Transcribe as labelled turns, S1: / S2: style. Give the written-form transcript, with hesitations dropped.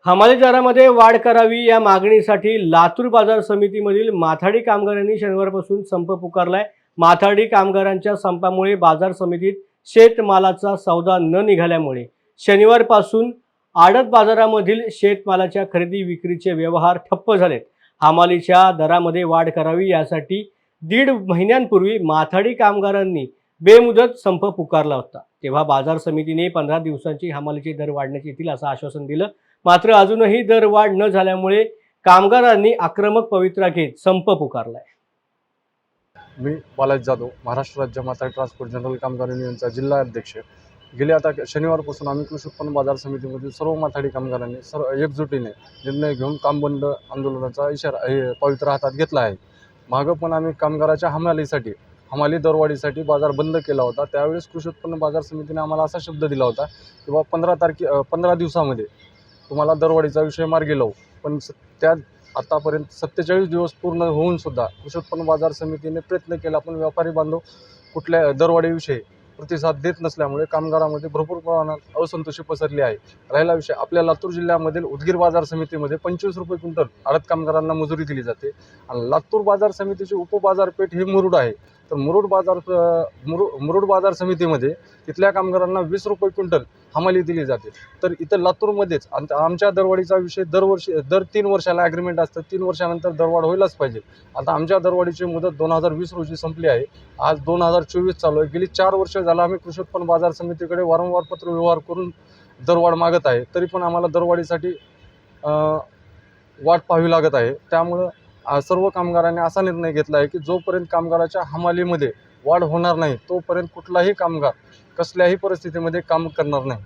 S1: हमाली दरामध्ये वाढ करावी या मागणीसाठी लातूर बाजार समितीमधील माथाडी कामगारांनी शनिवारपासून संप पुकारलाय। माथाडी कामगारांच्या संपामुळे बाजार समितीत शेतमालाचा सौदा न निघाल्यामुळे शनिवारपासून आडत बाजारामधील शेतमालाच्या खरेदी विक्रीचे व्यवहार ठप्प झालेत। हमालीच्या दरामध्ये वाढ करावी यासाठी 1.5 महिन्यांपूर्वी माथाडी कामगारांनी बेमुदत संप पुकारला होता। तेव्हा बाजार समितीने 15 दिवसांची हमालीचे दर वाढण्यात येतील असं आश्वासन दिलं। मात्र अजूनही दरवाढ न झाल्यामुळे कामगारांनी आक्रमक पवित्रा घेत संप पुकारलाय।
S2: मी बालाजी जाधव, महाराष्ट्र राज्य माथाडी ट्रान्सपोर्ट जनरल कामगार युनियनचा जिल्हा अध्यक्ष। गेले आता शनिवारपासून आम्ही कृषी उत्पन्न बाजार समितीमधील सर्व माथाडी कामगारांनी एकजुटीने निर्णय घेऊन काम बंद आंदोलनाचा इशारा पवित्रा हातात घेतला आहे। मागं पण आम्ही कामगाराच्या हमाली दरवाढीसाठी बाजार बंद केला होता। त्यावेळेस कृषी उत्पन्न बाजार समितीने आम्हाला असा शब्द दिला होता की बाबा 15 दिवसामध्ये तुम्हाला दरवाढीचा विषय मार्गी लावू। पण त्या आतापर्यंत 47 दिवस पूर्ण होऊन सुद्धा कृषी उत्पन्न बाजार समितीने प्रयत्न केला, पण व्यापारी बांधव कुठल्या दरवाढीविषयी प्रतिसाद देत नसल्यामुळे कामगारांमध्ये भरपूर प्रमाणात असंतोषी पसरली आहे। राहिला विषय आपल्या लातूर जिल्ह्यामधील उदगीर बाजार समितीमध्ये 25 रुपये क्विंटल आडत कामगारांना मजुरी दिली जाते आणि लातूर बाजार समितीची उपबाजारपेठ ही मुरुड आहे। तर मुरुड बाजार समितीमध्ये तिथल्या कामगारांना 20 रुपये क्विंटल हमाली दिली जाते। तर इथं लातूरमध्येच आमच्या दरवाढीचा विषय दर 3 वर्षाला ॲग्रीमेंट असतं, 3 वर्षानंतर दरवाढ व्हायलाच पाहिजे। आता आमच्या दरवाढीची मुदत 2020 रोजी संपली आहे, आज 2024 चालू आहे। गेली 4 वर्ष झालं आम्ही कृषी उत्पन्न बाजार समितीकडे वारंवार पत्रव्यवहार करून दरवाढ मागत आहे, तरी पण आम्हाला दरवाढीसाठी वाट पाहावी लागत आहे। त्यामुळं सर्व कामगारांनी असा निर्णय घेतला आहे की जोपर्यंत कामगाराच्या हमालीमध्ये वाढ होणार नाही तोपर्यंत कुठलाही कामगार कसल्याही परिस्थितीमध्ये काम करणार नाही।